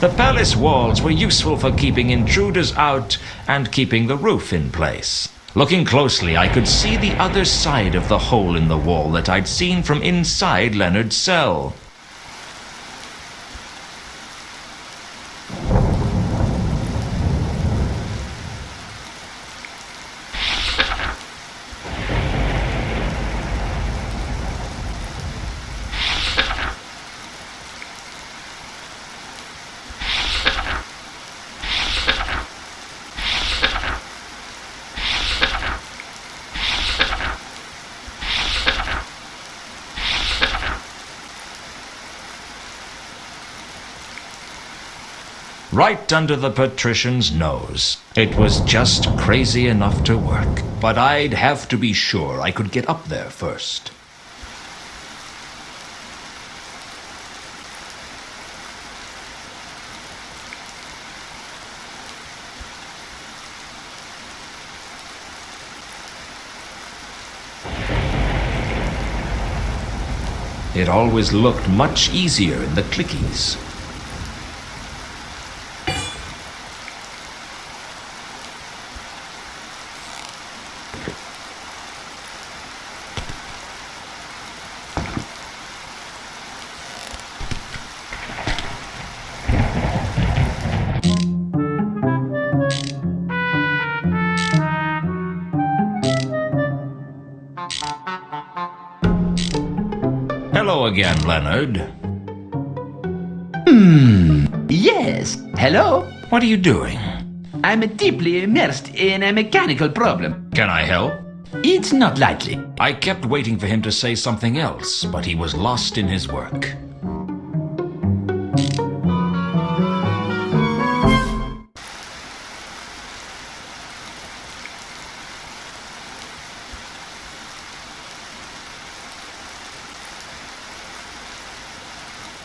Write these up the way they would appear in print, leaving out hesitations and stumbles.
The palace walls were useful for keeping intruders out and keeping the roof in place. Looking closely, I could see the other side of the hole in the wall that I'd seen from inside Leonard's cell. Right under the Patrician's nose. It was just crazy enough to work. But I'd have to be sure I could get up there first. It always looked much easier in the clickies. Hello again, Leonard. Yes, hello? What are you doing? I'm deeply immersed in a mechanical problem. Can I help? It's not likely. I kept waiting for him to say something else, but he was lost in his work.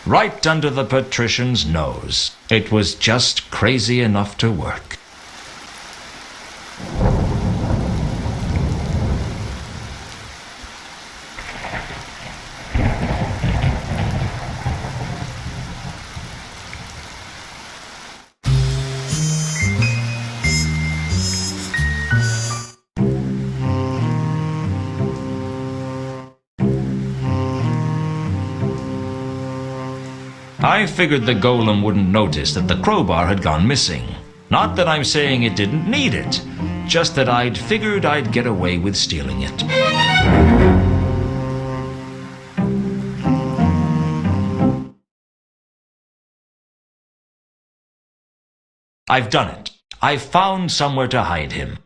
Right under the Patrician's nose. It was just crazy enough to work. I figured the golem wouldn't notice that the crowbar had gone missing. Not that I'm saying it didn't need it, just that I'd figured I'd get away with stealing it. I've done it. I've found somewhere to hide him.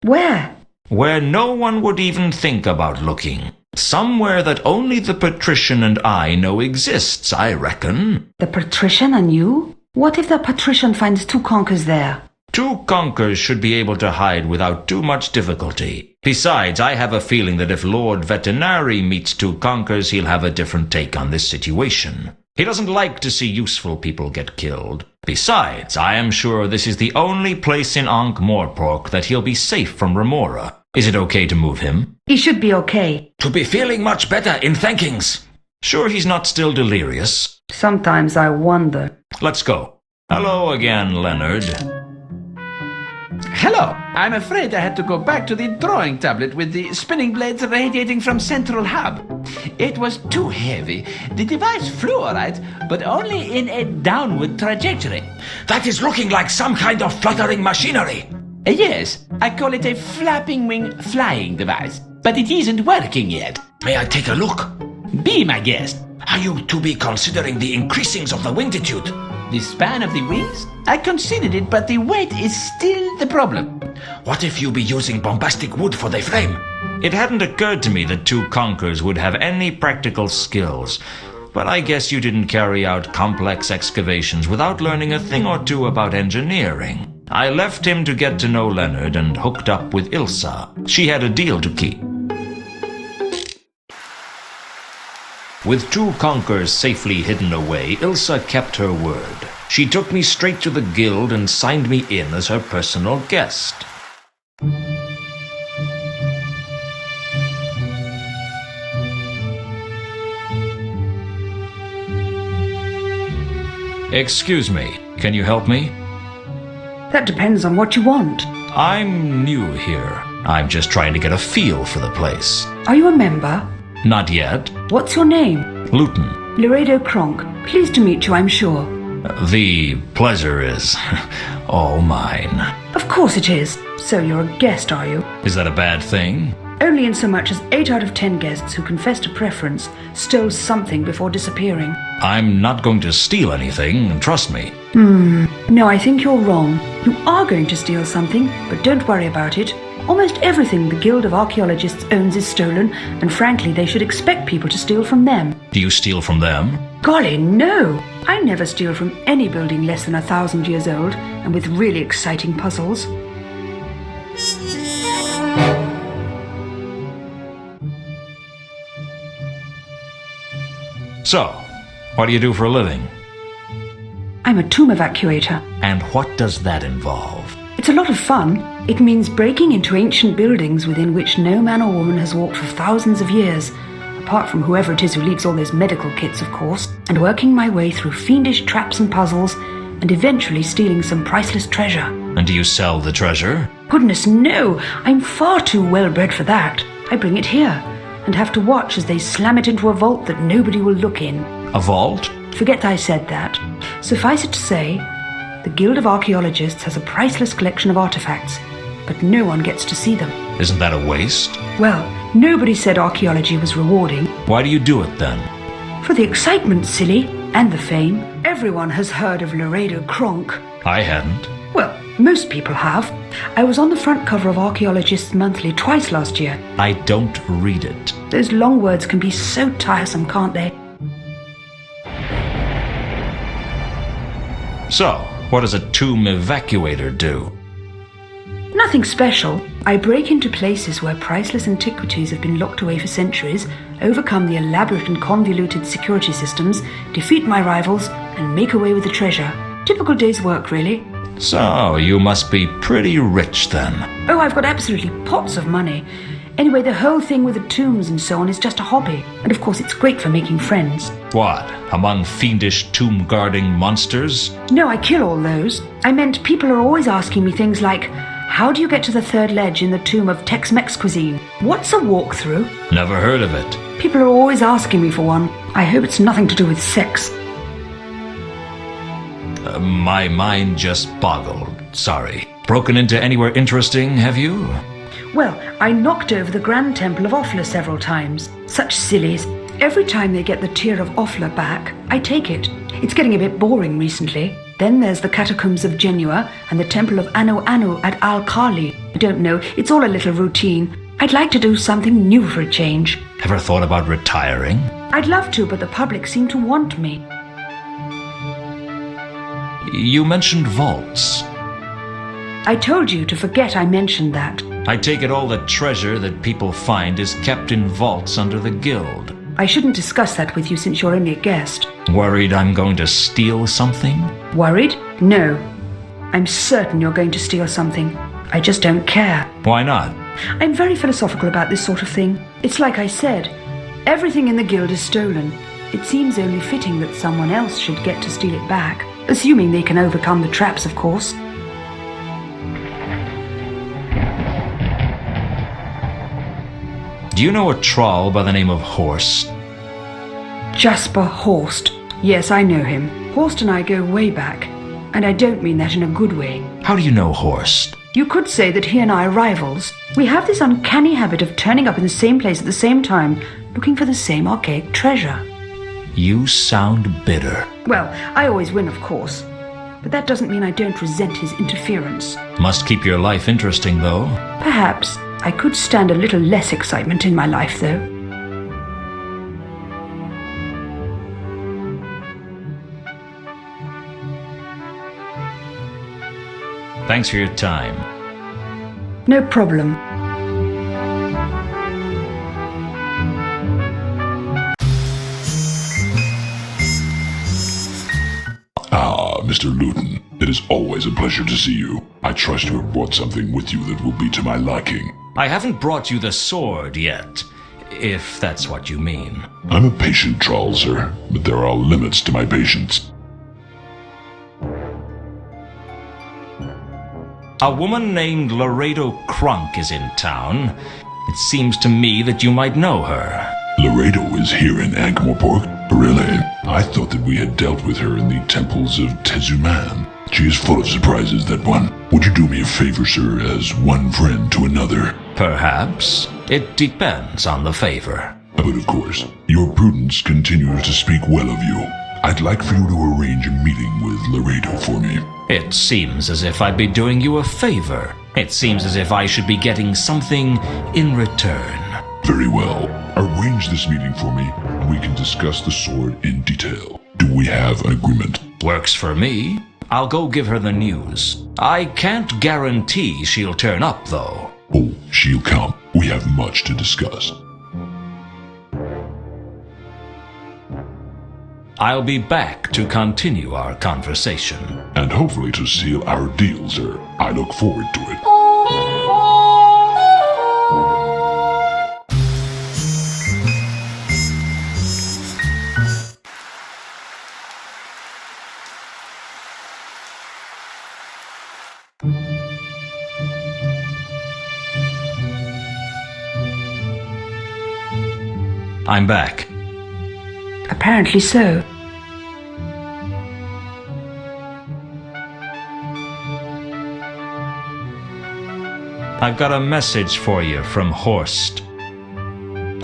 Where? Where no one would even think about looking. Somewhere that only the Patrician and I know exists, I reckon. The Patrician and you? What if the Patrician finds two conkers there? Two conkers should be able to hide without too much difficulty. Besides, I have a feeling that if Lord Veterinary meets two conkers, he'll have a different take on this situation. He doesn't like to see useful people get killed. Besides, I am sure this is the only place in Ankh-Morpork that he'll be safe from Remora. Is it okay to move him? He should be okay. To be feeling much better in thankings. Sure he's not still delirious? Sometimes I wonder. Let's go. Hello again, Leonard. Hello. I'm afraid I had to go back to the drawing tablet with the spinning blades radiating from central hub. It was too heavy. The device flew all right, but only in a downward trajectory. That is looking like some kind of fluttering machinery. Yes, I call it a flapping wing flying device, but it isn't working yet. May I take a look? Be my guest. Are you to be considering the increasings of the wingtitude? The span of the wings? I considered it, but the weight is still the problem. What if you be using bombastic wood for the frame? It hadn't occurred to me that two conkers would have any practical skills, but I guess you didn't carry out complex excavations without learning a thing or two about engineering. I left him to get to know Leonard and hooked up with Ilsa. She had a deal to keep. With two conkers safely hidden away, Ilsa kept her word. She took me straight to the guild and signed me in as her personal guest. Excuse me, can you help me? That depends on what you want. I'm new here. I'm just trying to get a feel for the place. Are you a member? Not yet. What's your name? Lewton. Laredo Cronk. Pleased to meet you, I'm sure. The pleasure is all mine. Of course it is. So you're a guest, are you? Is that a bad thing? Only in so much as 8 out of 10 guests who confessed a preference stole something before disappearing. I'm not going to steal anything, trust me. No, I think you're wrong. You are going to steal something, but don't worry about it. Almost everything the Guild of Archaeologists owns is stolen, and frankly, they should expect people to steal from them. Do you steal from them? Golly, no! I never steal from any building less than 1,000 years old, and with really exciting puzzles. So, what do you do for a living? I'm a tomb evacuator. And what does that involve? It's a lot of fun. It means breaking into ancient buildings within which no man or woman has walked for thousands of years, apart from whoever it is who leaves all those medical kits, of course, and working my way through fiendish traps and puzzles, and eventually stealing some priceless treasure. And do you sell the treasure? Goodness, no! I'm far too well-bred for that. I bring it here, and have to watch as they slam it into a vault that nobody will look in. A vault? Forget I said that. Suffice it to say, the Guild of Archaeologists has a priceless collection of artifacts, but no one gets to see them. Isn't that a waste? Well, nobody said archaeology was rewarding. Why do you do it then? For the excitement, silly, and the fame. Everyone has heard of Laredo Cronk. I hadn't. Well, most people have. I was on the front cover of Archaeologists Monthly twice last year. I don't read it. Those long words can be so tiresome, can't they? So, what does a tomb evacuator do? Nothing special. I break into places where priceless antiquities have been locked away for centuries, overcome the elaborate and convoluted security systems, defeat my rivals, and make away with the treasure. Typical day's work, really. So, you must be pretty rich then. Oh, I've got absolutely pots of money. Anyway, the whole thing with the tombs and so on is just a hobby. And of course, it's great for making friends. What, among fiendish tomb-guarding monsters? No, I kill all those. I meant people are always asking me things like, how do you get to the third ledge in the tomb of Tex-Mex cuisine? What's a walkthrough? Never heard of it. People are always asking me for one. I hope it's nothing to do with sex. My mind just boggled. Sorry. Broken into anywhere interesting, have you? Well, I knocked over the Grand Temple of Offla several times. Such sillies. Every time they get the Tear of Offla back, I take it. It's getting a bit boring recently. Then there's the Catacombs of Genua and the Temple of Anu Anu at Al-Khali. I don't know, it's all a little routine. I'd like to do something new for a change. Ever thought about retiring? I'd love to, but the public seem to want me. You mentioned vaults. I told you to forget I mentioned that. I take it all the treasure that people find is kept in vaults under the guild. I shouldn't discuss that with you since you're only a guest. Worried I'm going to steal something? Worried? No. I'm certain you're going to steal something. I just don't care. Why not? I'm very philosophical about this sort of thing. It's like I said, everything in the guild is stolen. It seems only fitting that someone else should get to steal it back. Assuming they can overcome the traps, of course. Do you know a troll by the name of Horst? Jasper Horst. Yes, I know him. Horst and I go way back. And I don't mean that in a good way. How do you know Horst? You could say that he and I are rivals. We have this uncanny habit of turning up in the same place at the same time, looking for the same archaic treasure. You sound bitter. Well, I always win, of course. But that doesn't mean I don't resent his interference. Must keep your life interesting, though. Perhaps. I could stand a little less excitement in my life, though. Thanks for your time. No problem. Mr. Lewton, it is always a pleasure to see you. I trust you have brought something with you that will be to my liking. I haven't brought you the sword yet, if that's what you mean. I'm a patient troll, sir, but there are limits to my patience. A woman named Laredo Cronk is in town. It seems to me that you might know her. Laredo is here in Ankh-Morpork? Really? I thought that we had dealt with her in the temples of Tezuman. She is full of surprises, that one. Would you do me a favor, sir, as one friend to another? Perhaps. It depends on the favor. But of course, your prudence continues to speak well of you. I'd like for you to arrange a meeting with Laredo for me. It seems as if I'd be doing you a favor. It seems as if I should be getting something in return. Very well. Arrange this meeting for me, and we can discuss the sword in detail. Do we have an agreement? Works for me. I'll go give her the news. I can't guarantee she'll turn up, though. Oh, she'll come. We have much to discuss. I'll be back to continue our conversation. And hopefully to seal our deal, sir. I look forward to it. I'm back. Apparently so. I've got a message for you from Horst.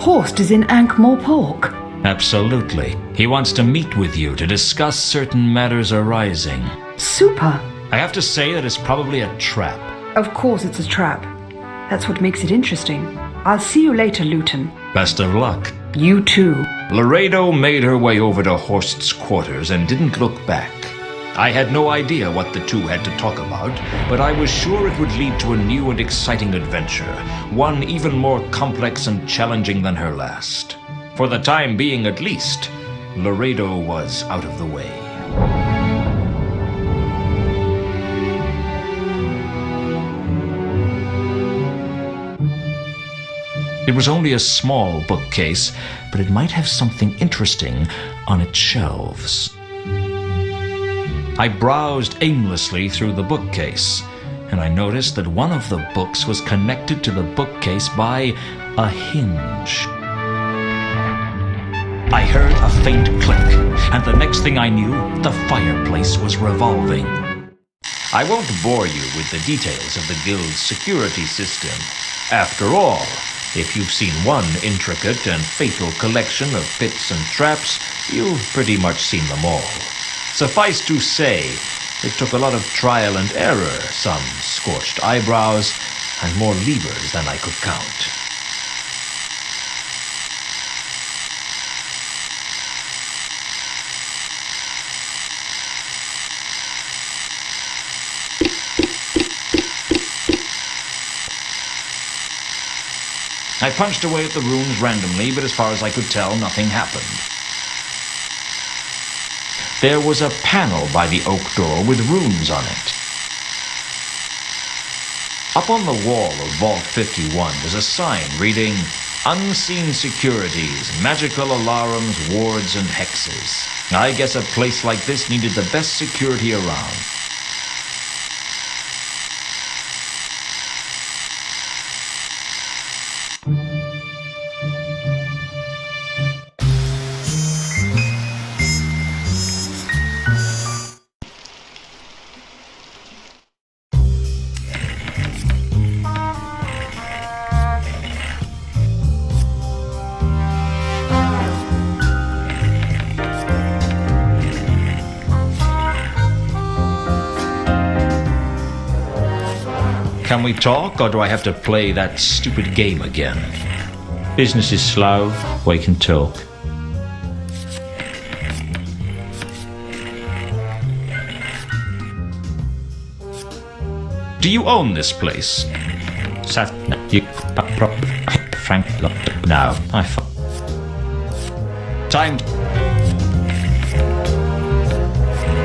Horst is in Ankh-Morpork. Absolutely. He wants to meet with you to discuss certain matters arising. Super. I have to say that it's probably a trap. Of course it's a trap. That's what makes it interesting. I'll see you later, Lewton. Best of luck. You too. Laredo made her way over to Horst's quarters and didn't look back. I had no idea what the two had to talk about, but I was sure it would lead to a new and exciting adventure, one even more complex and challenging than her last. For the time being at least, Laredo was out of the way. It was only a small bookcase, but it might have something interesting on its shelves. I browsed aimlessly through the bookcase, and I noticed that one of the books was connected to the bookcase by a hinge. I heard a faint click, and the next thing I knew, the fireplace was revolving. I won't bore you with the details of the Guild's security system. After all, if you've seen one intricate and fatal collection of pits and traps, you've pretty much seen them all. Suffice to say, it took a lot of trial and error, some scorched eyebrows, and more levers than I could count. I punched away at the runes randomly, but as far as I could tell, nothing happened. There was a panel by the oak door with runes on it. Up on the wall of Vault 51 was a sign reading, "Unseen Securities, Magical Alarms, Wards, and Hexes." I guess a place like this needed the best security around. Can we talk, or do I have to play that stupid game again? Business is slow, we can talk. Do you own this place? Frank, no, time.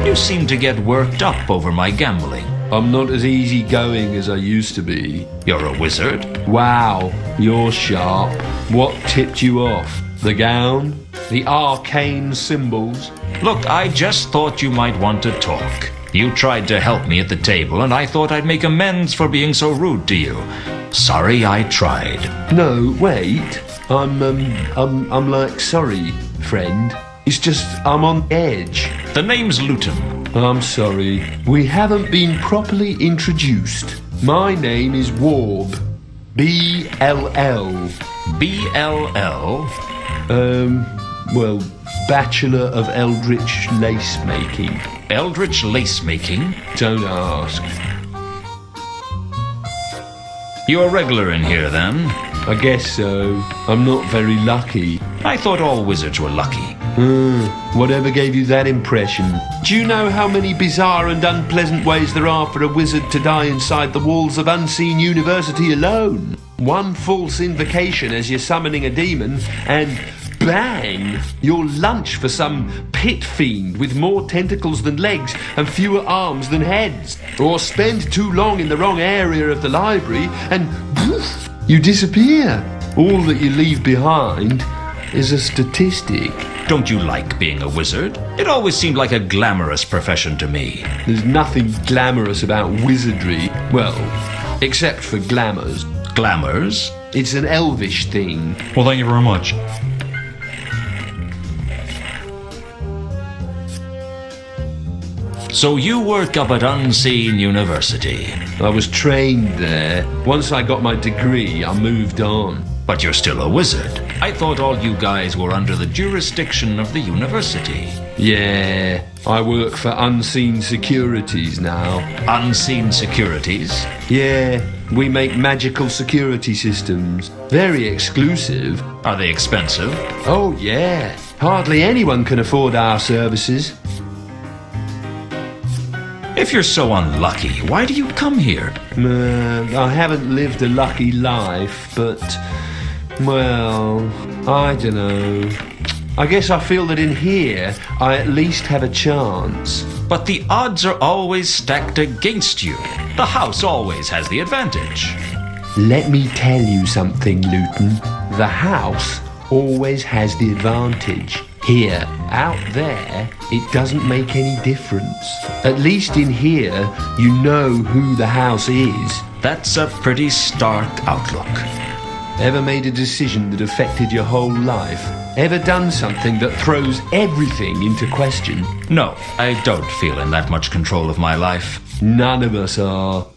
You seem to get worked up over my gambling. I'm not as easygoing as I used to be. You're a wizard? Wow, you're sharp. What tipped you off? The gown? The arcane symbols? Look, I just thought you might want to talk. You tried to help me at the table, and I thought I'd make amends for being so rude to you. Sorry I tried. No, wait. I'm like, sorry, friend. It's just, I'm on edge. The name's Lewton. I'm sorry. We haven't been properly introduced. My name is Warb. B-L-L. B-L-L? Well, Bachelor of Eldritch Lace Making. Eldritch lace making? Don't ask. You're a regular in here, then? I guess so. I'm not very lucky. I thought all wizards were lucky. Whatever gave you that impression? Do you know how many bizarre and unpleasant ways there are for a wizard to die inside the walls of Unseen University alone? One false invocation as you're summoning a demon, and bang! You're lunch for some pit fiend with more tentacles than legs and fewer arms than heads. Or spend too long in the wrong area of the library and poof, you disappear. All that you leave behind is a statistic. Don't you like being a wizard? It always seemed like a glamorous profession to me. There's nothing glamorous about wizardry. Well, except for glamours. Glamours? It's an elvish thing. Well, thank you very much. So you work up at Unseen University. I was trained there. Once I got my degree, I moved on. But you're still a wizard. I thought all you guys were under the jurisdiction of the university. Yeah, I work for Unseen Securities now. Unseen Securities? Yeah, we make magical security systems. Very exclusive. Are they expensive? Oh yeah, hardly anyone can afford our services. If you're so unlucky, why do you come here? I haven't lived a lucky life, but, well, I don't know. I guess I feel that in here, I at least have a chance. But the odds are always stacked against you. The house always has the advantage. Let me tell you something, Lewton. The house always has the advantage. Here, out there, it doesn't make any difference. At least in here, you know who the house is. That's a pretty stark outlook. Ever made a decision that affected your whole life? Ever done something that throws everything into question? No, I don't feel in that much control of my life. None of us are.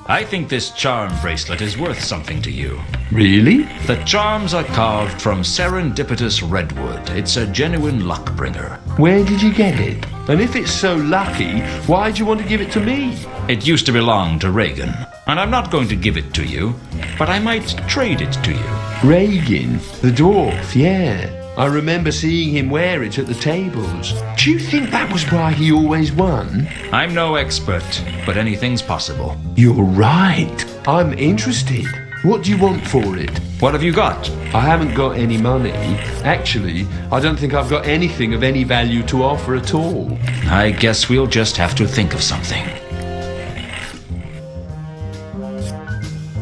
I think this charm bracelet is worth something to you. Really? The charms are carved from serendipitous redwood. It's a genuine luck bringer. Where did you get it? And if it's so lucky, why do you want to give it to me? It used to belong to Reagan, and I'm not going to give it to you, but I might trade it to you. Reagan, the dwarf, yeah. I remember seeing him wear it at the tables. Do you think that was why he always won? I'm no expert, but anything's possible. You're right. I'm interested. What do you want for it? What have you got? I haven't got any money. Actually, I don't think I've got anything of any value to offer at all. I guess we'll just have to think of something.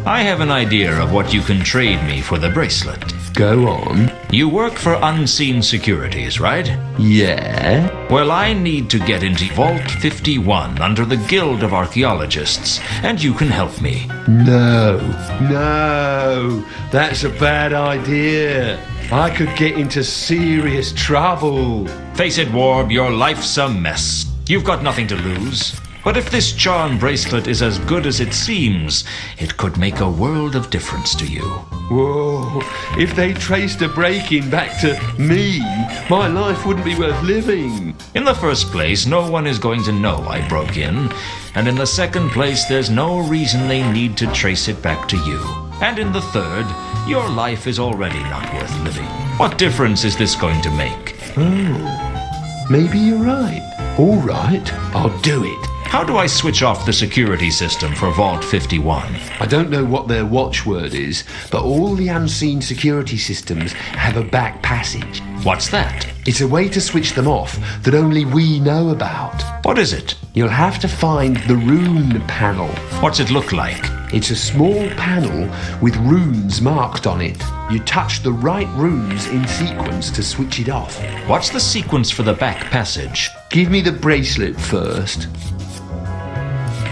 I have an idea of what you can trade me for the bracelet. Go on. You work for Unseen Securities, right? Yeah? Well, I need to get into Vault 51 under the Guild of Archaeologists, and you can help me. No, that's a bad idea. I could get into serious trouble. Face it, Warb, your life's a mess. You've got nothing to lose. But if this charm bracelet is as good as it seems, it could make a world of difference to you. Whoa, if they traced a break-in back to me, my life wouldn't be worth living. In the first place, no one is going to know I broke in. And in the second place, there's no reason they need to trace it back to you. And in the third, your life is already not worth living. What difference is this going to make? Oh, maybe you're right. All right, I'll do it. How do I switch off the security system for Vault 51? I don't know what their watchword is, but all the Unseen security systems have a back passage. What's that? It's a way to switch them off that only we know about. What is it? You'll have to find the rune panel. What's it look like? It's a small panel with runes marked on it. You touch the right runes in sequence to switch it off. What's the sequence for the back passage? Give me the bracelet first.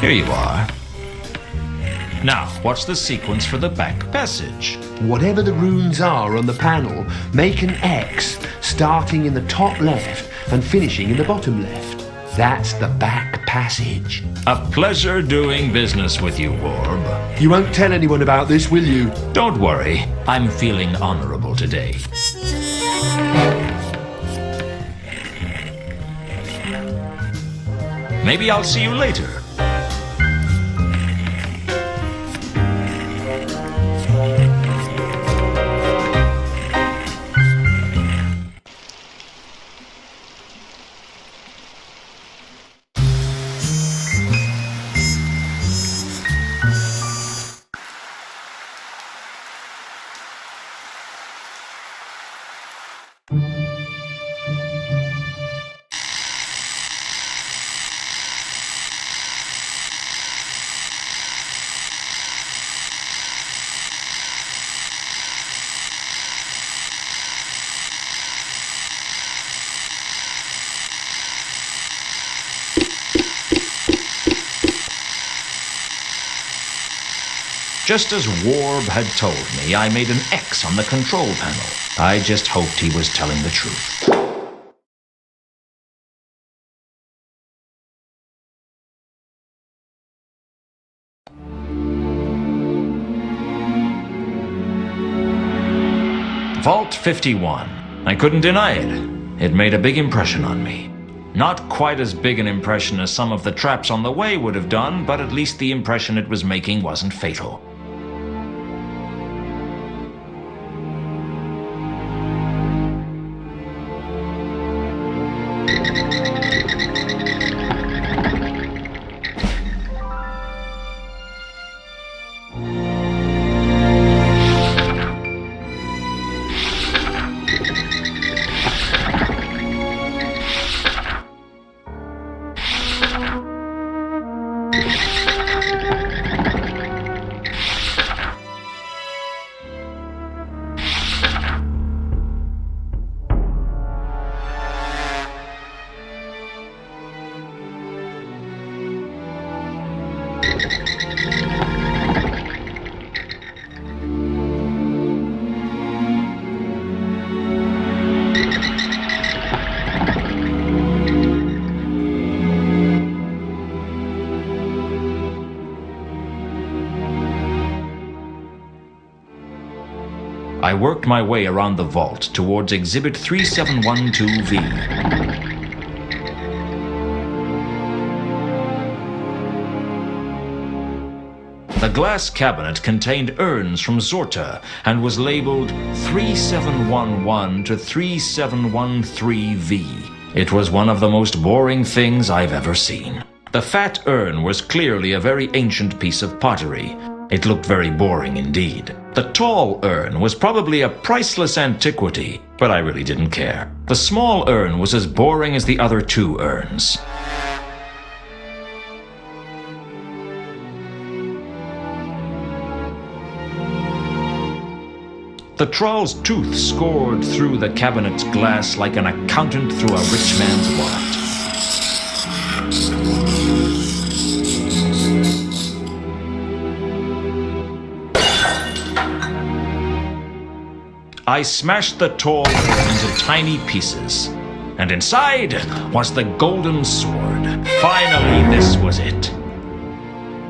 Here you are. Now, what's the sequence for the back passage? Whatever the runes are on the panel, make an X starting in the top left and finishing in the bottom left. That's the back passage. A pleasure doing business with you, Warb. You won't tell anyone about this, will you? Don't worry, I'm feeling honorable today. Maybe I'll see you later. Just as Warb had told me, I made an X on the control panel. I just hoped he was telling the truth. Vault 51. I couldn't deny it. It made a big impression on me. Not quite as big an impression as some of the traps on the way would have done, but at least the impression it was making wasn't fatal. I worked my way around the vault towards Exhibit 3712V. The glass cabinet contained urns from Zorta and was labeled 3711 to 3713V. It was one of the most boring things I've ever seen. The fat urn was clearly a very ancient piece of pottery. It looked very boring indeed. The tall urn was probably a priceless antiquity, but I really didn't care. The small urn was as boring as the other two urns. The troll's tooth scored through the cabinet's glass like an accountant through a rich man's wallet. I smashed the tall urn into tiny pieces, and inside was the golden sword. Finally, this was it.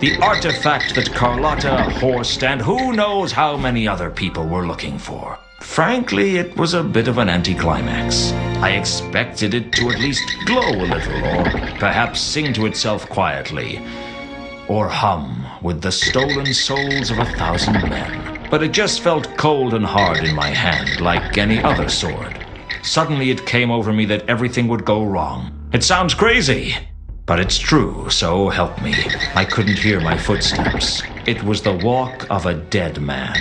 The artifact that Carlotta, Horst, and who knows how many other people were looking for. Frankly, it was a bit of an anticlimax. I expected it to at least glow a little, or perhaps sing to itself quietly, or hum with the stolen souls of 1,000 men. But it just felt cold and hard in my hand, like any other sword. Suddenly it came over me that everything would go wrong. It sounds crazy, but it's true, so help me. I couldn't hear my footsteps. It was the walk of a dead man.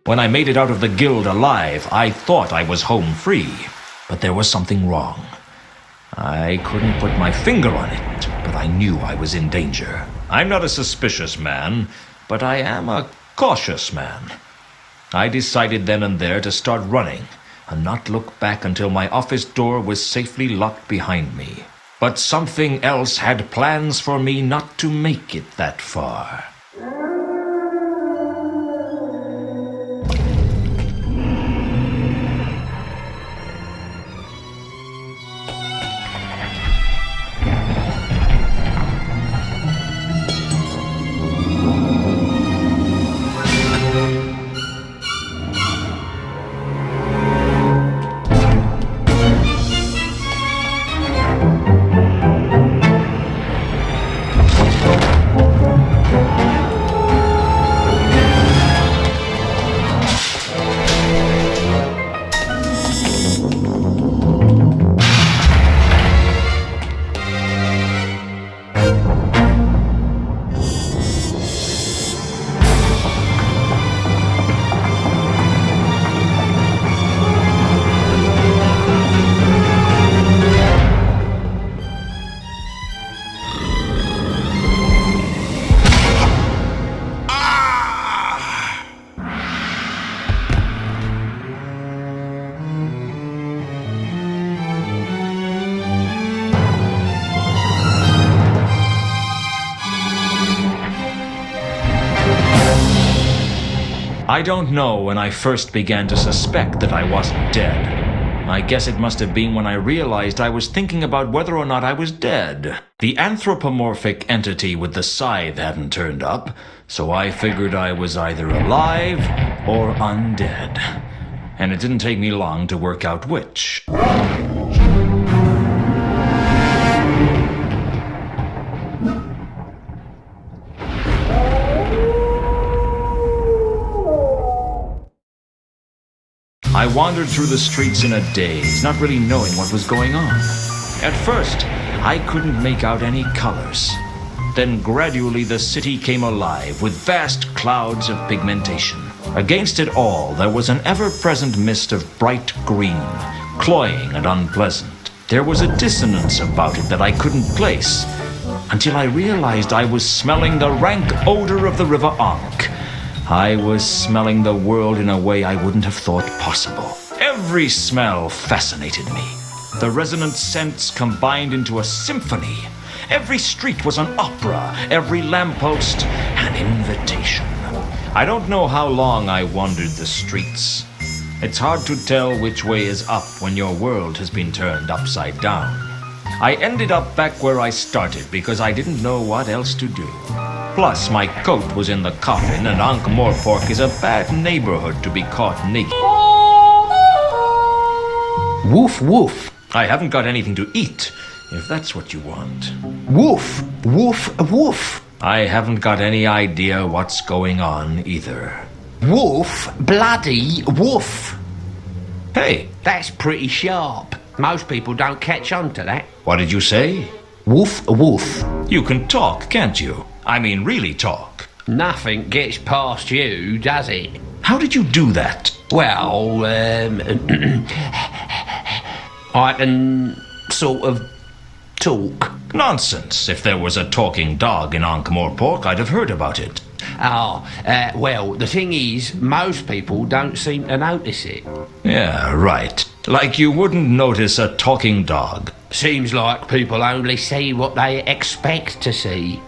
When I made it out of the guild alive, I thought I was home free. But there was something wrong. I couldn't put my finger on it, but I knew I was in danger. I'm not a suspicious man, but I am a cautious man. I decided then and there to start running, and not look back until my office door was safely locked behind me. But something else had plans for me not to make it that far. I don't know when I first began to suspect that I wasn't dead. I guess it must have been when I realized I was thinking about whether or not I was dead. The anthropomorphic entity with the scythe hadn't turned up, so I figured I was either alive or undead. And it didn't take me long to work out which. I wandered through the streets in a daze, not really knowing what was going on. At first, I couldn't make out any colors. Then gradually the city came alive with vast clouds of pigmentation. Against it all, there was an ever-present mist of bright green, cloying and unpleasant. There was a dissonance about it that I couldn't place, until I realized I was smelling the rank odor of the River Ankh. I was smelling the world in a way I wouldn't have thought possible. Every smell fascinated me. The resonant scents combined into a symphony. Every street was an opera, every lamppost an invitation. I don't know how long I wandered the streets. It's hard to tell which way is up when your world has been turned upside down. I ended up back where I started because I didn't know what else to do. Plus, my coat was in the coffin, and Ankh-Morpork is a bad neighborhood to be caught naked. Woof, woof. I haven't got anything to eat, if that's what you want. Woof, woof, woof. I haven't got any idea what's going on either. Woof, bloody woof. Hey, That's pretty sharp. Most people don't catch on to that. what did you say? Woof, woof. You can talk, can't you? I mean, really talk. Nothing gets past you, does it? How did you do that? Well, I can sort of talk. Nonsense. If there was a talking dog in Ankh-Morpork, I'd have heard about it. Well, the thing is, most people don't seem to notice it. Yeah, right. Like you wouldn't notice a talking dog. Seems like people only see what they expect to see.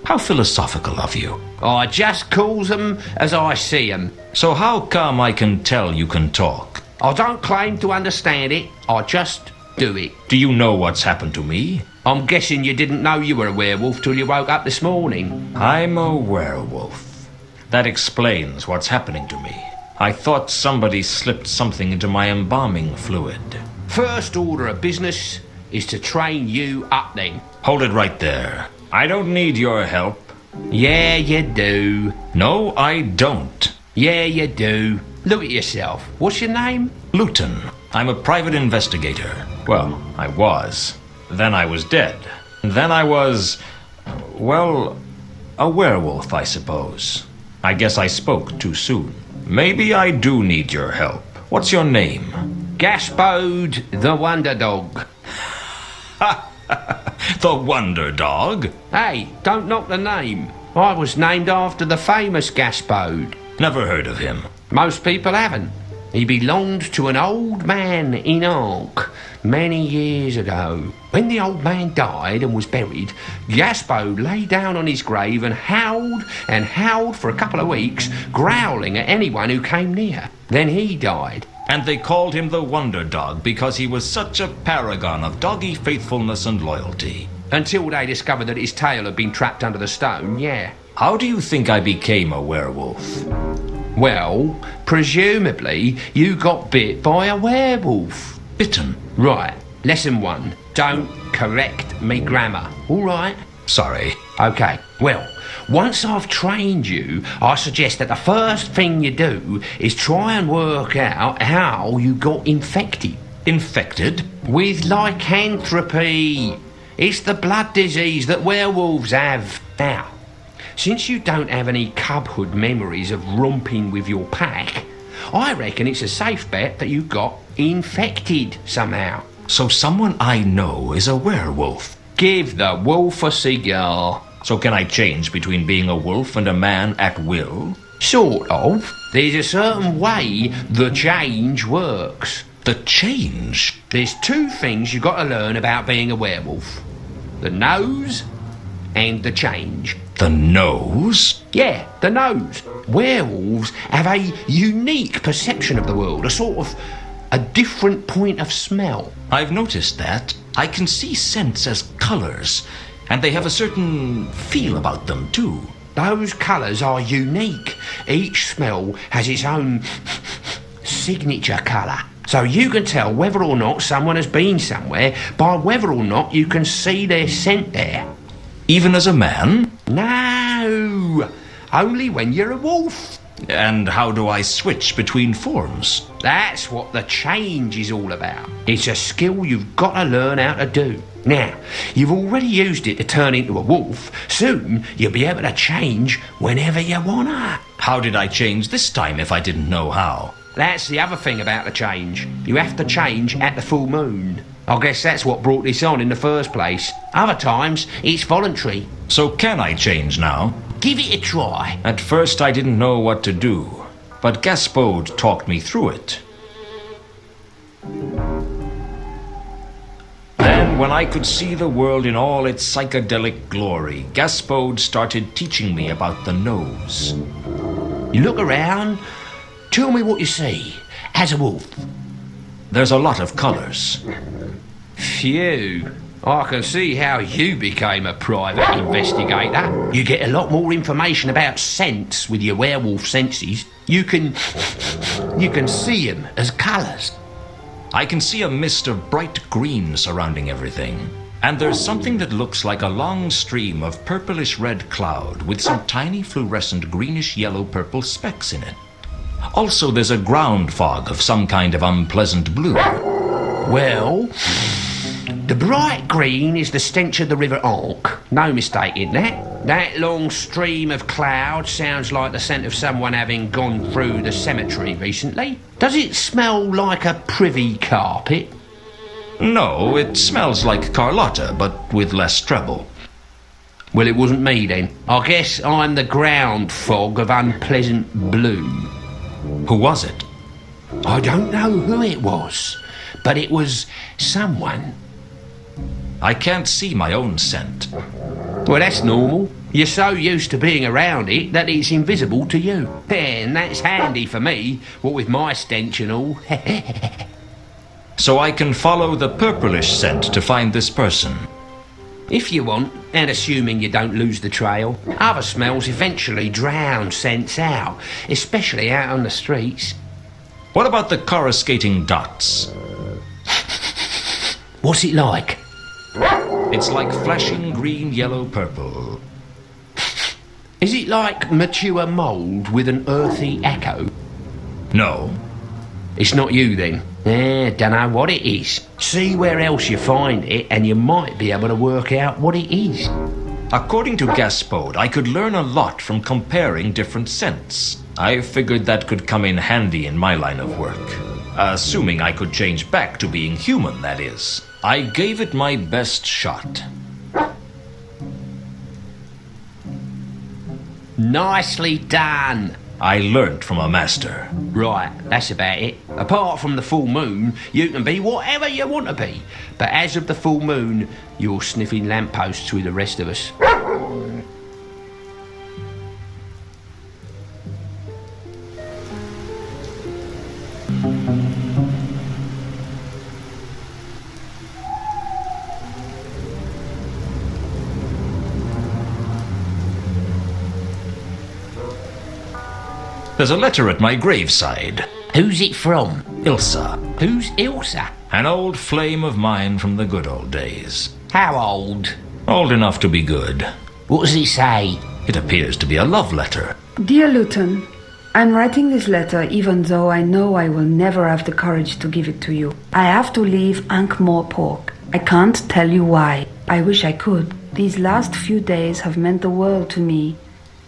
How philosophical of you. I just calls them as I see them. So how come I can tell you can talk? I don't claim to understand it, I just do it. Do you know what's happened to me? I'm guessing you didn't know you were a werewolf till you woke up this morning. I'm a werewolf. That explains what's happening to me. I thought somebody slipped something into my embalming fluid. First order of business is to train you up then. Hold it right there. I don't need your help. Yeah, you do. No, I don't. Yeah, you do. Look at yourself. What's your name? Lewton. I'm a private investigator. Well, I was. Then I was dead. Then I was, well, a werewolf, I suppose. I guess I spoke too soon. Maybe I do need your help. What's your name? Gaspode the Wonder Dog. The Wonder Dog? Hey, don't knock the name. I was named after the famous Gaspode. Never heard of him. Most people haven't. He belonged to an old man in Ankh many years ago. When the old man died and was buried, Gaspode lay down on his grave and howled for a couple of weeks, growling at anyone who came near. Then he died. And they called him the Wonder Dog because he was such a paragon of doggy faithfulness and loyalty. Until they discovered that his tail had been trapped under the stone, yeah. How do you think I became a werewolf? Well, presumably you got bit by a werewolf. Bitten? Right. Lesson 1. Don't correct me grammar. All right? Sorry. Okay. Well, once I've trained you, I suggest that the first thing you do is try and work out how you got infected. Infected? With lycanthropy. It's the blood disease that werewolves have. Now, since you don't have any cubhood memories of romping with your pack, I reckon it's a safe bet that you got infected somehow. So someone I know is a werewolf. Give the wolf a cigar. So can I change between being a wolf and a man at will? Sort of. There's a certain way the change works. The change? There's 2 things you got to learn about being a werewolf. The nose and the change. The nose? Yeah, the nose. Werewolves have a unique perception of the world, a sort of a different point of smell. I've noticed that. I can see scents as colours, and they have a certain feel about them too. Those colours are unique. Each smell has its own signature colour. So you can tell whether or not someone has been somewhere by whether or not you can see their scent there. Even as a man? No, only when you're a wolf. And how do I switch between forms? That's what the change is all about. It's a skill you've got to learn how to do. Now, you've already used it to turn into a wolf. Soon, you'll be able to change whenever you wanna. How did I change this time if I didn't know how? That's the other thing about the change. You have to change at the full moon. I guess that's what brought this on in the first place. Other times, it's voluntary. So can I change now? Give it a try. At first I didn't know what to do, but Gaspode talked me through it. Then, when I could see the world in all its psychedelic glory, Gaspode started teaching me about the nose. You look around, tell me what you see, as a wolf. There's a lot of colours. Phew. I can see how you became a private investigator. You get a lot more information about scents with your werewolf senses. You can see them as colours. I can see a mist of bright green surrounding everything. And there's something that looks like a long stream of purplish red cloud with some tiny fluorescent greenish yellow purple specks in it. Also, there's a ground fog of some kind of unpleasant blue. Well, the bright green is the stench of the River Ankh. No mistake in that. That long stream of cloud sounds like the scent of someone having gone through the cemetery recently. Does it smell like a privy carpet? No, it smells like Carlotta, but with less treble. Well, it wasn't me then. I guess I'm the ground fog of unpleasant blue. Who was it? I don't know who it was, but it was someone. I can't see my own scent. Well, that's normal. You're so used to being around it that it's invisible to you. And that's handy for me, what with my stench and all. So I can follow the purplish scent to find this person. If you want, and assuming you don't lose the trail. Other smells eventually drown scents out, especially out on the streets. What about the coruscating dots? What's it like? It's like flashing green, yellow, purple. Is it like mature mould with an earthy echo? No. It's not you then. Dunno what it is. See where else you find it and you might be able to work out what it is. According to Gaspode, I could learn a lot from comparing different scents. I figured that could come in handy in my line of work. Assuming I could change back to being human, that is. I gave it my best shot. Nicely done. I learnt from a master. Right, that's about it. Apart from the full moon, you can be whatever you want to be. But as of the full moon, you're sniffing lampposts with the rest of us. There's a letter at my graveside. Who's it from? Ilsa. Who's Ilsa? An old flame of mine from the good old days. How old? Old enough to be good. What does it say? It appears to be a love letter. Dear Lewton, I'm writing this letter even though I know I will never have the courage to give it to you. I have to leave Ankh-Morpork. I can't tell you why. I wish I could. These last few days have meant the world to me.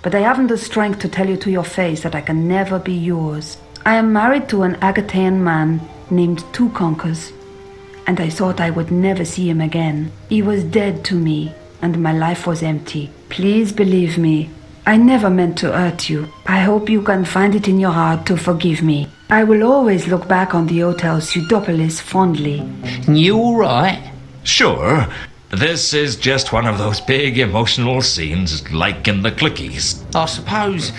But I haven't the strength to tell you to your face that I can never be yours. I am married to an Agatean man named Two Conkers, and I thought I would never see him again. He was dead to me, and my life was empty. Please believe me, I never meant to hurt you. I hope you can find it in your heart to forgive me. I will always look back on the Hotel Pseudopolis fondly. You alright? Sure. This is just one of those big emotional scenes like in the Clickies. I suppose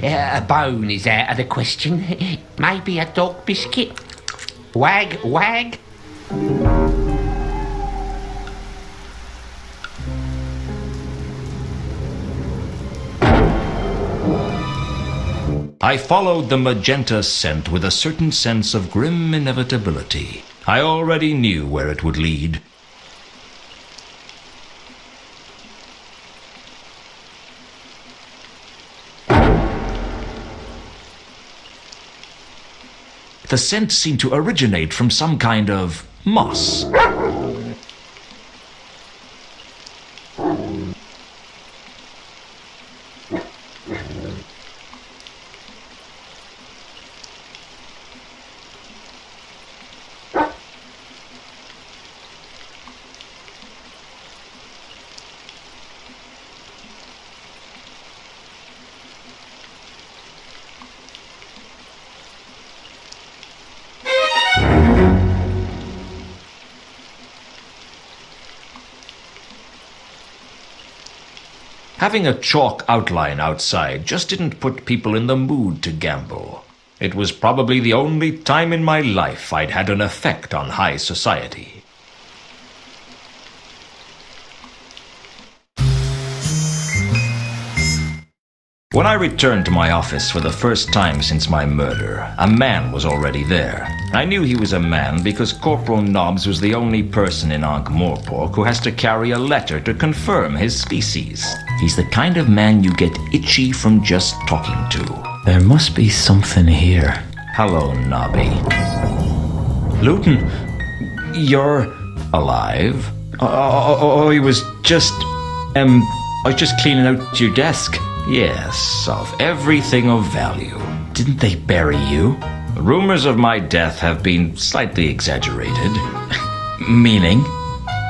a bone is out of the question. Maybe a dog biscuit? Wag, wag? I followed the magenta scent with a certain sense of grim inevitability. I already knew where it would lead. The scent seemed to originate from some kind of moss. Having a chalk outline outside just didn't put people in the mood to gamble. It was probably the only time in my life I'd had an effect on high society. When I returned to my office for the first time since my murder, a man was already there. I knew he was a man because Corporal Nobbs was the only person in Ankh-Morpork who has to carry a letter to confirm his species. He's the kind of man you get itchy from just talking to. There must be something here. Hello, Nobby. Lewton, you're alive? I was just cleaning out your desk. Yes, of everything of value. Didn't they bury you? Rumors of my death have been slightly exaggerated. Meaning?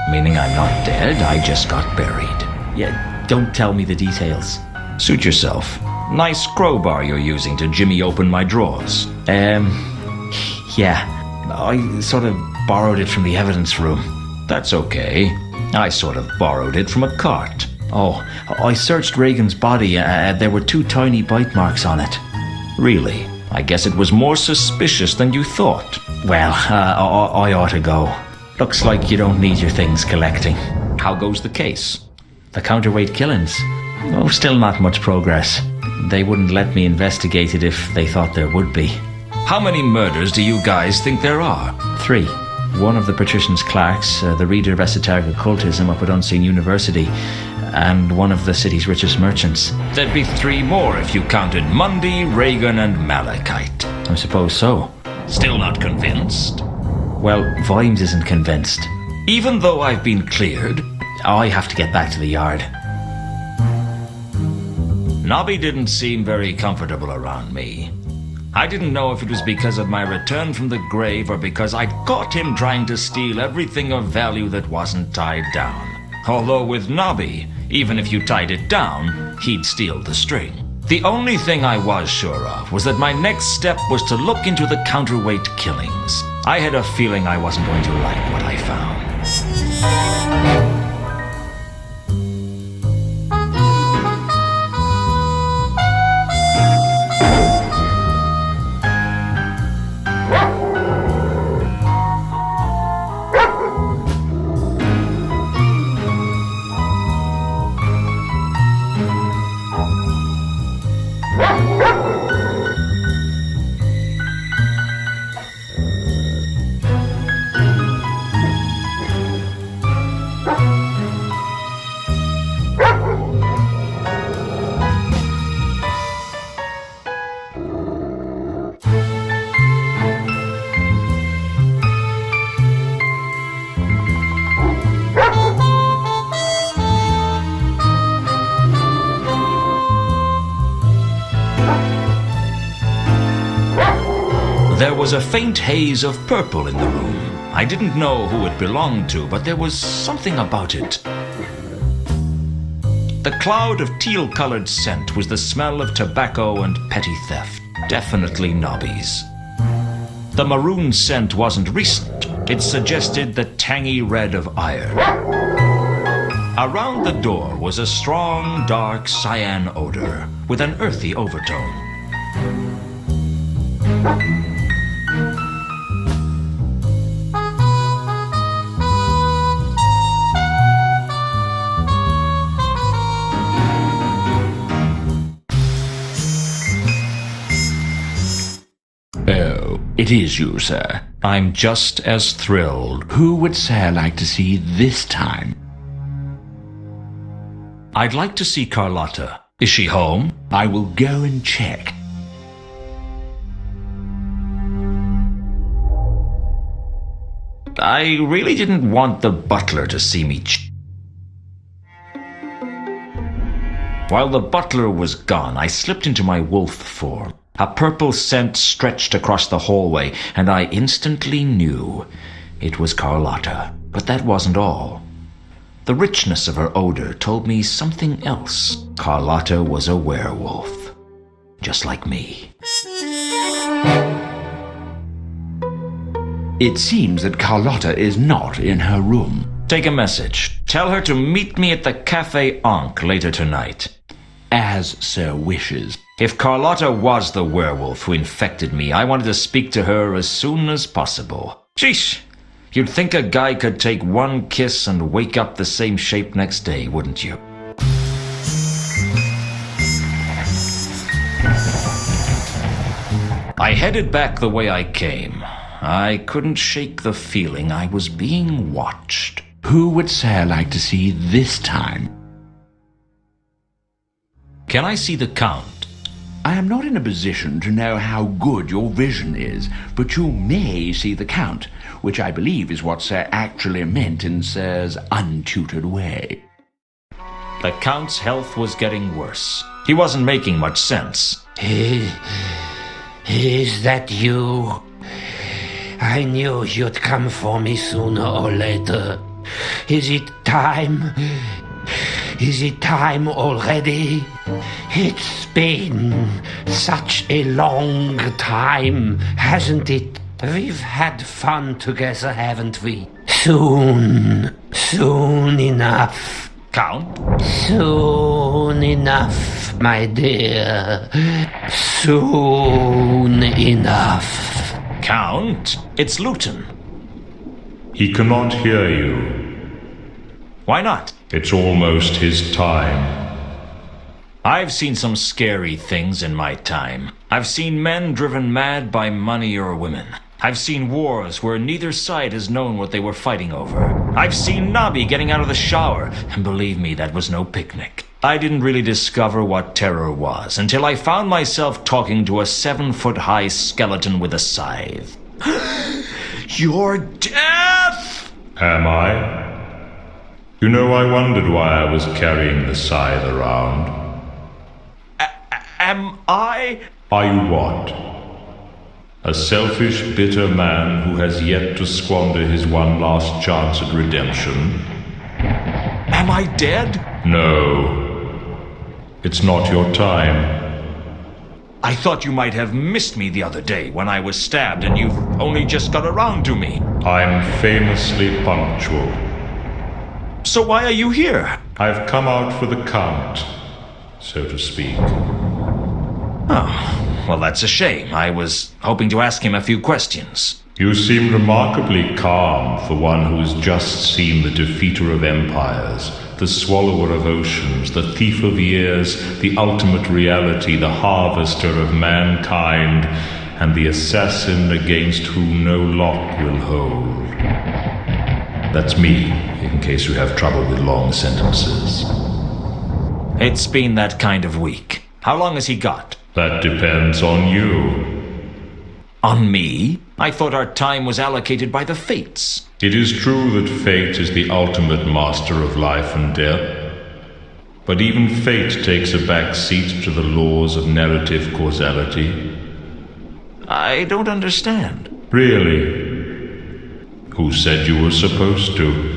Meaning I'm not dead, I just got buried. Yeah, don't tell me the details. Suit yourself. Nice crowbar you're using to jimmy open my drawers. Yeah. I sort of borrowed it from the evidence room. That's okay. I sort of borrowed it from a cart. Oh, I searched Reagan's body. There were 2 tiny bite marks on it. Really? I guess it was more suspicious than you thought. Well, I ought to go. Looks like you don't need your things collecting. How goes the case? The counterweight killings? Oh, still not much progress. They wouldn't let me investigate it if they thought there would be. How many murders do you guys think there are? 3. One of the Patrician's clerks, the reader of esoteric occultism up at Unseen University, and one of the city's richest merchants. There'd be 3 more if you counted Mundy, Reagan, and Malachite. I suppose so. Still not convinced? Well, Vimes isn't convinced. Even though I've been cleared, I have to get back to the yard. Nobby didn't seem very comfortable around me. I didn't know if it was because of my return from the grave or because I'd caught him trying to steal everything of value that wasn't tied down. Although with Nobby, even if you tied it down, he'd steal the string. The only thing I was sure of was that my next step was to look into the counterweight killings. I had a feeling I wasn't going to like what I found. There was a faint haze of purple in the room. I didn't know who it belonged to, but there was something about it. The cloud of teal-colored scent was the smell of tobacco and petty theft. Definitely Nobby's. The maroon scent wasn't recent. It suggested the tangy red of iron. Around the door was a strong, dark cyan odor with an earthy overtone. Oh, it is you, sir. I'm just as thrilled. Who would sir like to see this time? I'd like to see Carlotta. Is she home? I will go and check. I really didn't want the butler to see me. While the butler was gone, I slipped into my wolf form. A purple scent stretched across the hallway, and I instantly knew it was Carlotta. But that wasn't all. The richness of her odor told me something else. Carlotta was a werewolf, just like me. It seems that Carlotta is not in her room. Take a message. Tell her to meet me at the Cafe Ankh later tonight. As sir wishes. If Carlotta was the werewolf who infected me, I wanted to speak to her as soon as possible. Sheesh! You'd think a guy could take one kiss and wake up the same shape next day, wouldn't you? I headed back the way I came. I couldn't shake the feeling I was being watched. Who would sir like to see this time? Can I see the Count? I am not in a position to know how good your vision is, but you may see the Count, which I believe is what sir actually meant in sir's untutored way. The Count's health was getting worse. He wasn't making much sense. Is that you? I knew you'd come for me sooner or later. Is it time? Is it time already? It's been such a long time, hasn't it? We've had fun together, haven't we? Soon enough. Count? Soon enough, my dear. Soon enough. Count? It's Lewton. He cannot hear you. Why not? It's almost his time. I've seen some scary things in my time. I've seen men driven mad by money or women. I've seen wars where neither side has known what they were fighting over. I've seen Nobby getting out of the shower, and believe me, that was no picnic. I didn't really discover what terror was until I found myself talking to a 7-foot-high skeleton with a scythe. You're deaf! Am I? You know, I wondered why I was carrying the scythe around. Am I? Are you what? A selfish, bitter man who has yet to squander his one last chance at redemption? Am I dead? No. It's not your time. I thought you might have missed me the other day when I was stabbed and you've only just got around to me. I'm famously punctual. So why are you here? I've come out for the count, so to speak. Oh, well, that's a shame. I was hoping to ask him a few questions. You seem remarkably calm for one who's just seen the defeater of empires, the swallower of oceans, the thief of years, the ultimate reality, the harvester of mankind, and the assassin against whom no lock will hold. That's me, in case you have trouble with long sentences. It's been that kind of week. How long has he got? That depends on you. On me? I thought our time was allocated by the fates. It is true that fate is the ultimate master of life and death. But even fate takes a back seat to the laws of narrative causality. I don't understand. Really? Who said you were supposed to?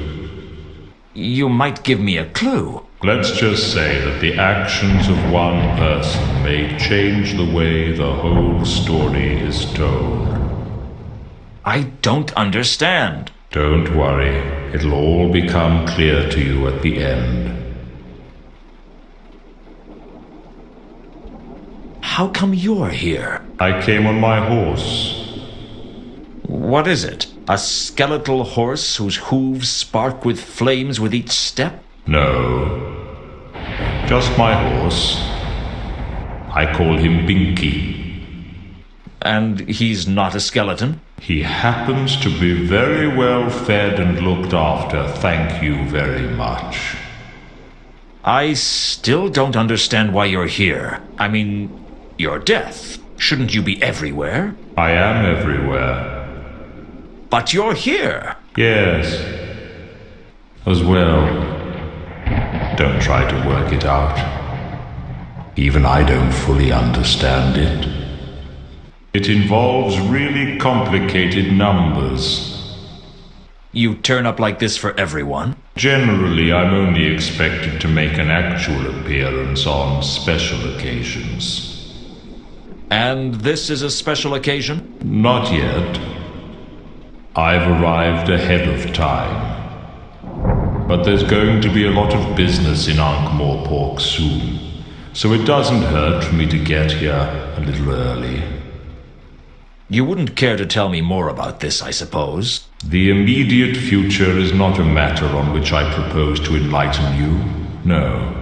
You might give me a clue. Let's just say that the actions of one person may change the way the whole story is told. I don't understand. Don't worry, it'll all become clear to you at the end. How come you're here? I came on my horse. What is it? A skeletal horse whose hooves spark with flames with each step? No. Just my horse. I call him Binky. And he's not a skeleton? He happens to be very well fed and looked after, thank you very much. I still don't understand why you're here. I mean, you're death. Shouldn't you be everywhere? I am everywhere. But you're here. Yes. As well. Don't try to work it out. Even I don't fully understand it. It involves really complicated numbers. You turn up like this for everyone? Generally, I'm only expected to make an actual appearance on special occasions. And this is a special occasion? Not yet. I've arrived ahead of time. But there's going to be a lot of business in Ankh-Morpork soon, so it doesn't hurt for me to get here a little early. You wouldn't care to tell me more about this, I suppose? The immediate future is not a matter on which I propose to enlighten you, no.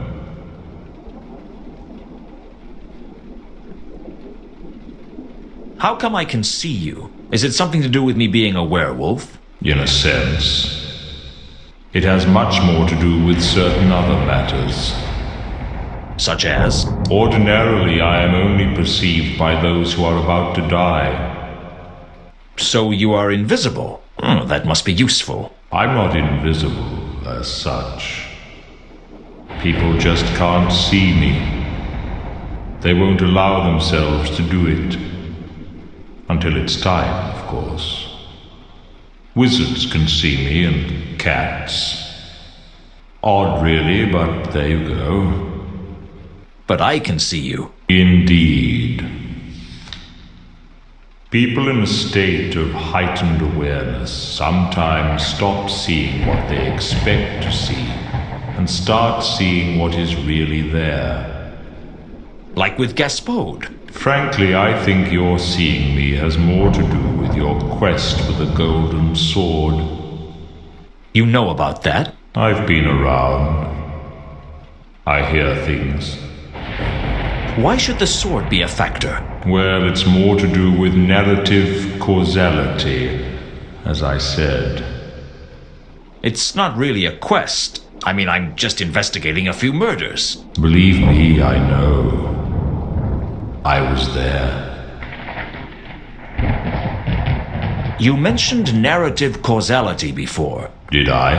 How come I can see you? Is it something to do with me being a werewolf? In a sense. It has much more to do with certain other matters. Such as? Ordinarily, I am only perceived by those who are about to die. So you are invisible? That must be useful. I'm not invisible, as such. People just can't see me. They won't allow themselves to do it. Until it's time, of course. Wizards can see me, and cats. Odd, really, but there you go. But I can see you. Indeed. People in a state of heightened awareness sometimes stop seeing what they expect to see and start seeing what is really there. Like with Gaspode. Frankly, I think your seeing me has more to do with your quest for the golden sword. You know about that? I've been around. I hear things. Why should the sword be a factor? Well, it's more to do with narrative causality, as I said. It's not really a quest. I mean, I'm just investigating a few murders. Believe me, I know. I was there. You mentioned narrative causality before. Did I?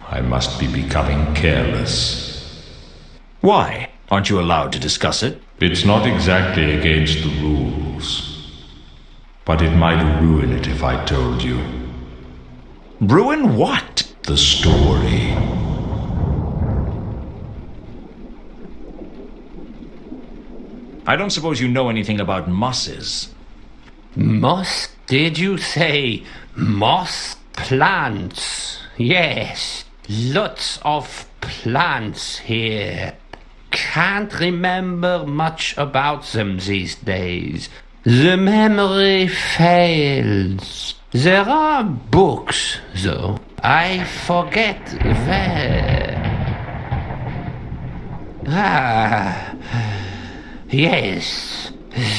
I must be becoming careless. Why? Aren't you allowed to discuss it? It's not exactly against the rules, but it might ruin it if I told you. Ruin what? The story. I don't suppose you know anything about mosses. Moss? Did you say moss plants? Yes, lots of plants here. Can't remember much about them these days. The memory fails. There are books, though. I forget where. Yes,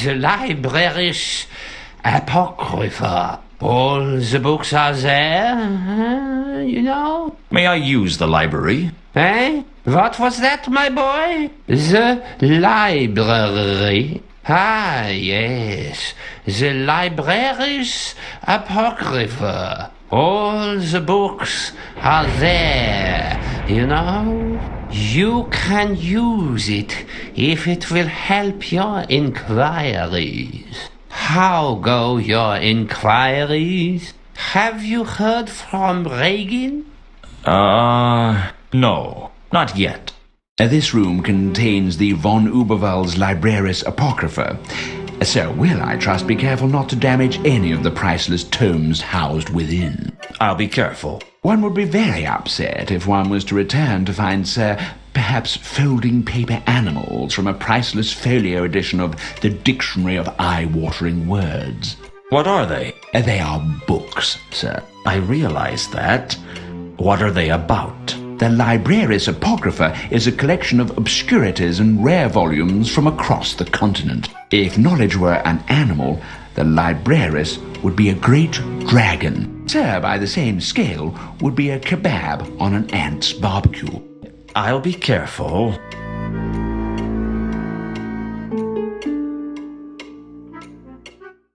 the Library Apocrypha. All the books are there, you know. May I use the library? Eh? What was that, my boy? The library. Ah, yes. The Library's Apocrypha. All the books are there, you know. You can use it if it will help your inquiries. How go your inquiries? Have you heard from Reagan? No, not yet. This room contains the von Uberwald's Librarius Apocrypha. So will, I trust, be careful not to damage any of the priceless tomes housed within. I'll be careful. One would be very upset if one was to return to find, sir, perhaps folding paper animals from a priceless folio edition of the Dictionary of Eye-Watering Words. What are they? They are books, sir. I realize that. What are they about? The Librarius Apocrypha is a collection of obscurities and rare volumes from across the continent. If knowledge were an animal, the Librarius would be a great dragon. Sir, by the same scale, would be a kebab on an ant's barbecue. I'll be careful.